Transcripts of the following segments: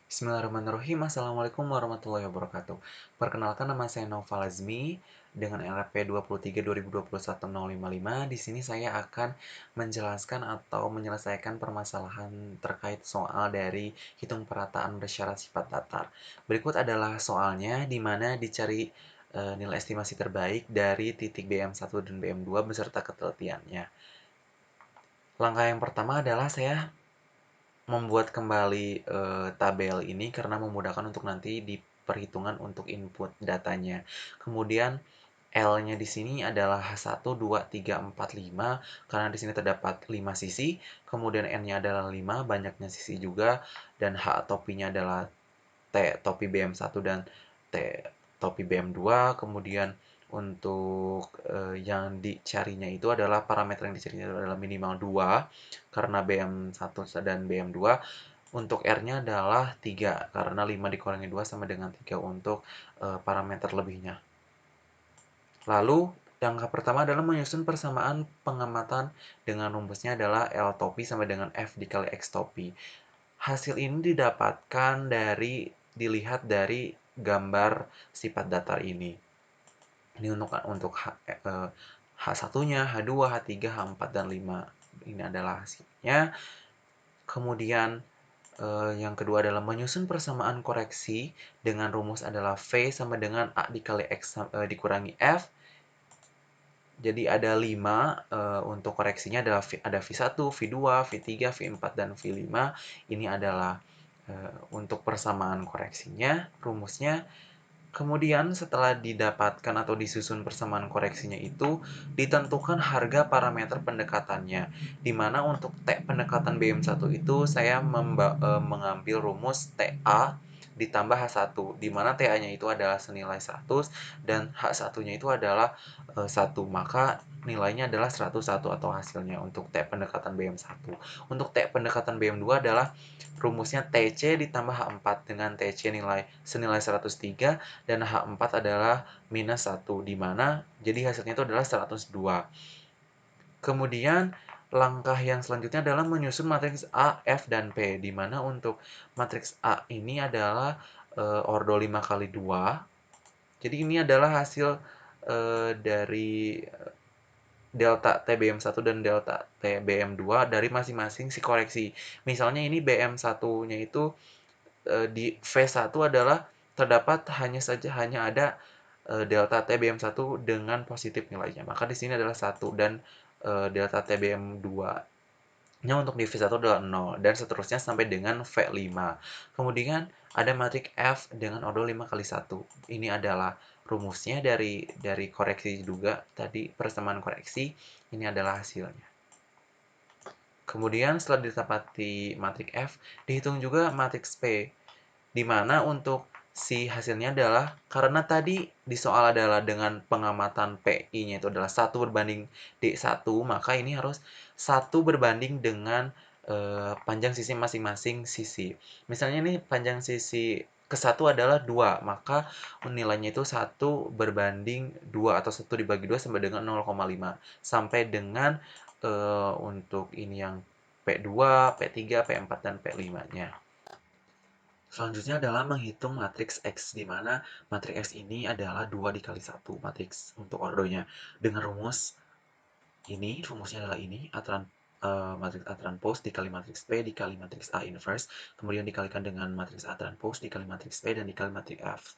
Bismillahirrahmanirrahim. Assalamualaikum warahmatullahi wabarakatuh. Perkenalkan, nama saya Naufal Azmi dengan LRP 23 2021 055. Di sini saya akan menjelaskan atau menyelesaikan permasalahan terkait soal dari hitung perataan bersyarat sifat datar. Berikut adalah soalnya, di mana dicari nilai estimasi terbaik dari titik BM1 dan BM2 beserta ketelitiannya. Langkah yang pertama adalah saya membuat kembali tabel ini karena memudahkan untuk nanti di perhitungan untuk input datanya. Kemudian L-nya di sini adalah 1, 2, 3, 4, 5 karena di sini terdapat 5 sisi. Kemudian N-nya adalah 5, banyaknya sisi juga, dan H topinya adalah T topi BM1 dan T topi BM2. Kemudian untuk yang dicarinya itu adalah parameter yang dicarinya adalah minimal 2 karena BM1 dan BM2. Untuk R-nya adalah 3 karena 5 dikurangi 2 sama dengan 3 untuk parameter lebihnya. Lalu langkah pertama adalah menyusun persamaan pengamatan dengan rumusnya adalah L topi sama dengan F dikali X topi. Hasil ini didapatkan dilihat dari gambar sifat datar ini. Ini untuk H1-nya, H2, H3, H4, dan 5. Ini adalah hasilnya. Kemudian yang kedua adalah menyusun persamaan koreksi dengan rumus adalah V sama dengan A dikali X dikurangi F. Jadi ada 5 untuk koreksinya adalah ada V1, V2, V3, V4, dan V5. Ini adalah untuk persamaan koreksinya, rumusnya. Kemudian setelah didapatkan atau disusun persamaan koreksinya itu, ditentukan harga parameter pendekatannya. Di mana untuk T pendekatan BM1 itu saya mengambil rumus TA ditambah H1, di mana TA-nya itu adalah senilai 100 dan H1-nya itu adalah 1. Maka nilainya adalah 101 atau hasilnya untuk T pendekatan BM1. Untuk T pendekatan BM2 adalah rumusnya TC ditambah H4 dengan TC senilai 103 dan H4 adalah minus 1, di mana jadi hasilnya itu adalah 102. Kemudian langkah yang selanjutnya adalah menyusun matriks A, F, dan P, di mana untuk matriks A ini adalah ordo 5 kali 2. Jadi ini adalah hasil dari delta TBM1 dan delta TBM2 dari masing-masing si koreksi. Misalnya ini BM1-nya itu di V1 adalah terdapat hanya ada delta TBM1 dengan positif nilainya. Maka di sini adalah 1 dan delta TBM2-nya untuk di V1 adalah 0 dan seterusnya sampai dengan V5. Kemudian ada matrik F dengan ordo 5 kali 1. Ini adalah rumusnya dari koreksi juga tadi persamaan koreksi. Ini adalah hasilnya. Kemudian setelah didapati matrik F, dihitung juga matriks P, di mana untuk si hasilnya adalah karena tadi di soal adalah dengan pengamatan PI-nya itu adalah 1 berbanding D1, maka ini harus 1 berbanding dengan panjang sisi masing-masing sisi. Misalnya ini panjang sisi ke-1 adalah 2, maka nilainya itu 1 berbanding 2 atau 1 dibagi 2 sama dengan 0,5 sampai dengan untuk ini yang P2, P3, P4, dan P5-nya. Selanjutnya adalah menghitung matriks X, di mana matriks X ini adalah 2 dikali 1 matriks untuk ordonya. Dengan rumus ini, rumusnya adalah ini, matriks A transpose dikali matriks P dikali matriks A inverse, kemudian dikalikan dengan matriks A transpose dikali matriks P dan dikali matriks F.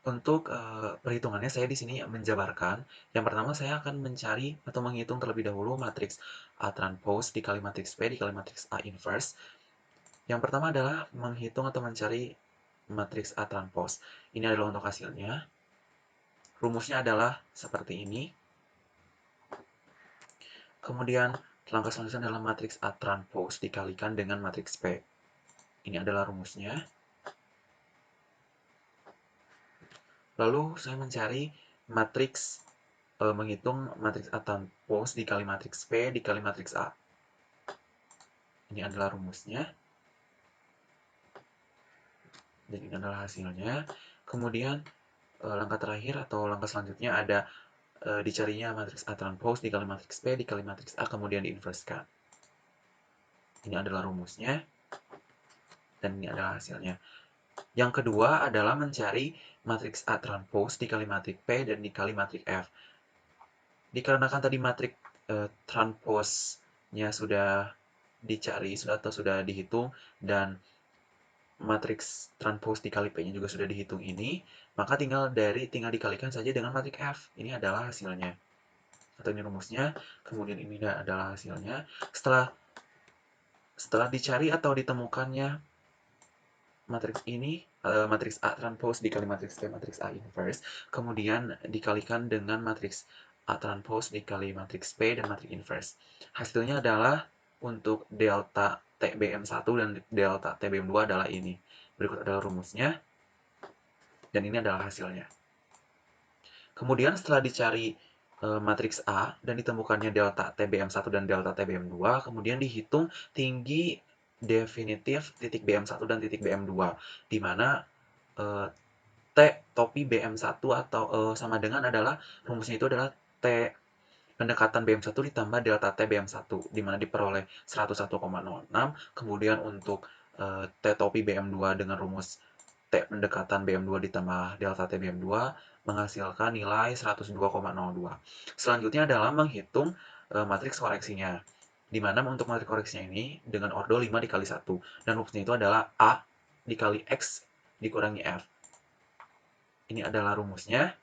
Untuk perhitungannya saya di sini menjabarkan. Yang pertama saya akan mencari atau menghitung terlebih dahulu matriks A transpose dikali matriks P dikali matriks A inverse. Yang pertama adalah menghitung atau mencari matriks A transpose. Ini adalah untuk hasilnya. Rumusnya adalah seperti ini. Kemudian langkah selanjutnya adalah matriks A transpose dikalikan dengan matriks P. Ini adalah rumusnya. Lalu saya mencari menghitung matriks A transpose dikali matriks P dikali matriks A. Ini adalah rumusnya. Dan ini adalah hasilnya. Kemudian langkah terakhir atau langkah selanjutnya ada dicarinya matriks A transpose dikali matriks P dikali matriks A kemudian diinverskan. Ini adalah rumusnya. Dan ini adalah hasilnya. Yang kedua adalah mencari matriks A transpose dikali matriks P dan dikali matriks F. Dikarenakan tadi matriks transpose-nya sudah dicari, sudah dihitung, dan matriks transpose dikali P-nya juga sudah dihitung ini, maka tinggal dikalikan saja dengan matriks F. Ini adalah hasilnya. Atau ini rumusnya, kemudian ini adalah hasilnya. Setelah dicari atau ditemukannya matriks ini, matriks A transpose dikali matriks P, matriks A inverse, kemudian dikalikan dengan matriks A transpose dikali matriks P dan matriks inverse. Hasilnya adalah untuk delta TBM1 dan delta TBM2 adalah ini. Berikut adalah rumusnya, dan ini adalah hasilnya. Kemudian setelah dicari matriks A dan ditemukannya delta TBM1 dan delta TBM2, kemudian dihitung tinggi definitif titik BM1 dan titik BM2, di mana T topi BM1 atau sama dengan adalah rumusnya itu adalah T pendekatan BM1 ditambah delta T BM1, di mana diperoleh 101,06. Kemudian untuk T topi BM2 dengan rumus T pendekatan BM2 ditambah delta T BM2 menghasilkan nilai 102,02. Selanjutnya adalah menghitung matriks koreksinya. Di mana untuk matriks koreksinya ini dengan ordo 5 dikali 1. Dan rumusnya itu adalah A dikali X dikurangi F. Ini adalah rumusnya.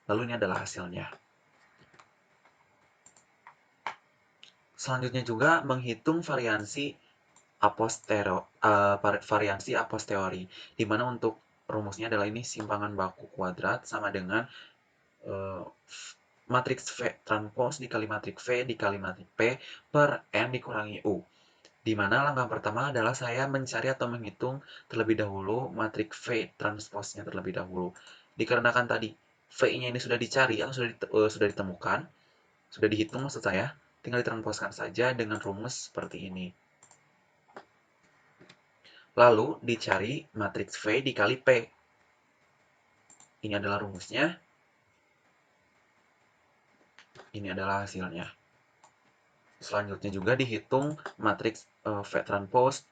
Lalu ini adalah hasilnya. Selanjutnya juga menghitung variansi a posteriori, di mana untuk rumusnya adalah ini simpangan baku kuadrat sama dengan matriks V transpose dikali matriks V dikali matriks P per N dikurangi U. Di mana langkah pertama adalah saya mencari atau menghitung terlebih dahulu matriks V transpose-nya terlebih dahulu. Dikarenakan tadi V-nya ini sudah dicari atau sudah ditemukan, sudah dihitung maksud saya, tinggal ditransposkan saja dengan rumus seperti ini. Lalu dicari matriks V dikali P. Ini adalah rumusnya. Ini adalah hasilnya. Selanjutnya juga dihitung matriks V transpose.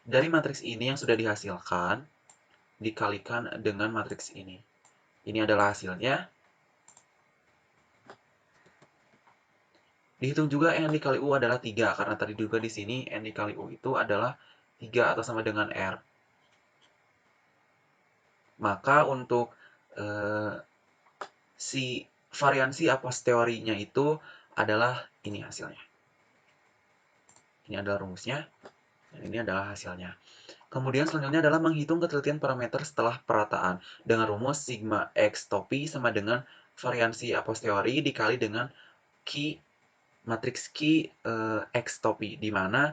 Dari matriks ini yang sudah dihasilkan, dikalikan dengan matriks ini. Ini adalah hasilnya. Dihitung juga N dikali U adalah 3, karena tadi juga di sini N dikali U itu adalah 3 atau sama dengan R. Maka untuk si variansi a posteriorinya itu adalah ini hasilnya. Ini adalah rumusnya, dan ini adalah hasilnya. Kemudian selanjutnya adalah menghitung ketelitian parameter setelah perataan dengan rumus sigma X topi sama dengan variansi a posteriori dikali dengan matriks X topi, di mana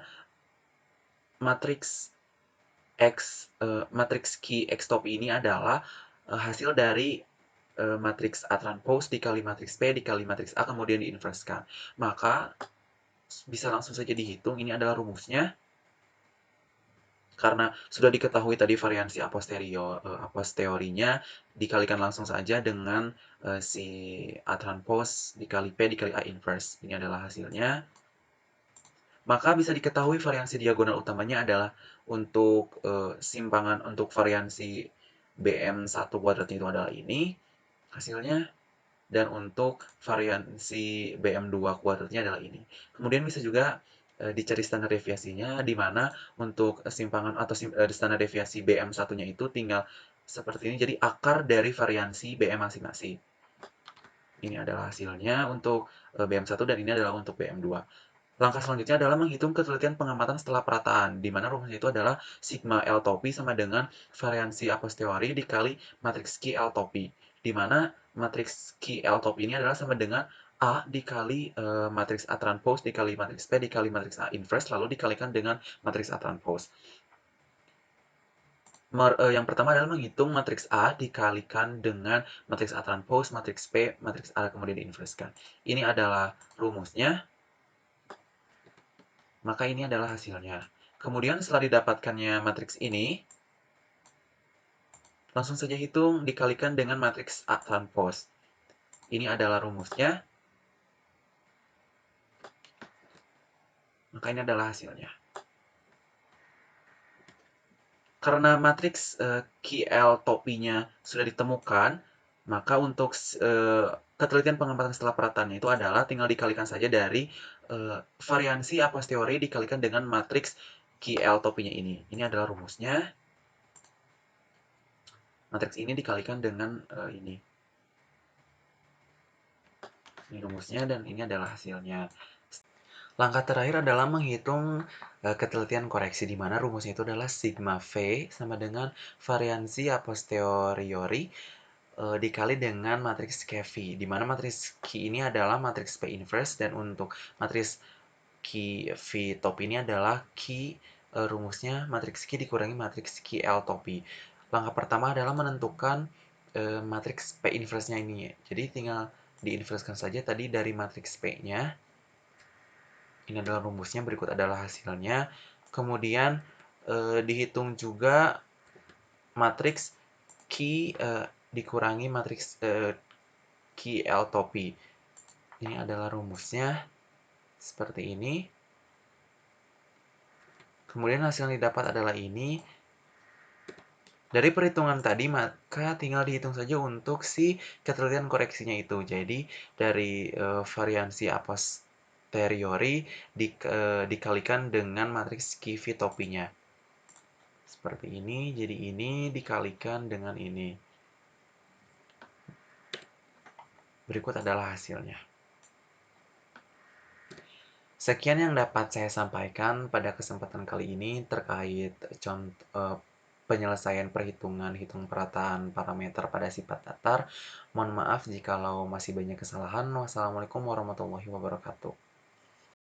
matriks X topi ini adalah hasil dari matriks A transpose dikali matriks P dikali matriks A kemudian diinverskan. Maka bisa langsung saja dihitung, ini adalah rumusnya. Karena sudah diketahui tadi variansi a posteriorinya, dikalikan langsung saja dengan si A transpose dikali P dikali A inverse. Ini adalah hasilnya. Maka bisa diketahui variansi diagonal utamanya adalah untuk simpangan untuk variansi BM1 kuadratnya itu adalah ini hasilnya. Dan untuk variansi BM2 kuadratnya adalah ini. Kemudian bisa juga dicari standar deviasinya, di mana untuk simpangan atau standar deviasi BM1-nya itu tinggal seperti ini, jadi akar dari variansi BM masing-masing. Ini adalah hasilnya untuk BM1 dan ini adalah untuk BM2. Langkah selanjutnya adalah menghitung ketelitian pengamatan setelah perataan, di mana rumusnya itu adalah sigma L topi sama dengan variansi a posteriori dikali matriks Q L topi, di mana matriks Q L topi ini adalah sama dengan A dikali matriks A transpose dikali matriks P dikali matriks A inverse, lalu dikalikan dengan matriks A transpose. Yang pertama adalah menghitung matriks A dikalikan dengan matriks A transpose, matriks P, matriks A kemudian diinverskan. Ini adalah rumusnya. Maka ini adalah hasilnya. Kemudian setelah didapatkannya matriks ini, langsung saja hitung dikalikan dengan matriks A transpose. Ini adalah rumusnya. Maka ini adalah hasilnya. Karena matriks QL topinya sudah ditemukan, maka untuk ketelitian pengamatan setelah perataannya itu adalah tinggal dikalikan saja dari variansi a posteriori dikalikan dengan matriks QL topinya ini. Ini adalah rumusnya. Matriks ini dikalikan dengan ini. Ini rumusnya dan ini adalah hasilnya. Langkah terakhir adalah menghitung ketelitian koreksi, di mana rumusnya itu adalah sigma V sama dengan variansi a posteriori dikali dengan matriks KV, di mana matriks Q ini adalah matriks P inverse dan untuk matriks QV top ini adalah Q rumusnya matriks Q dikurangi matriks QL topi. Langkah pertama adalah menentukan matriks P inverse-nya ini. Jadi tinggal diinverskan saja tadi dari matriks P-nya. Ini adalah rumusnya, berikut adalah hasilnya. Kemudian dihitung juga matriks Q dikurangi matriks QL topi. Ini adalah rumusnya seperti ini. Kemudian hasil yang didapat adalah ini. Dari perhitungan tadi, maka tinggal dihitung saja untuk si ketelitian koreksinya itu. Jadi, dari variansi a posteriori dikalikan dengan matriks QV topinya. Seperti ini, jadi ini dikalikan dengan ini. Berikut adalah hasilnya. Sekian yang dapat saya sampaikan pada kesempatan kali ini terkait penyelesaian perhitungan hitung perataan parameter pada sifat datar. Mohon maaf jikalau masih banyak kesalahan. Wassalamualaikum warahmatullahi wabarakatuh.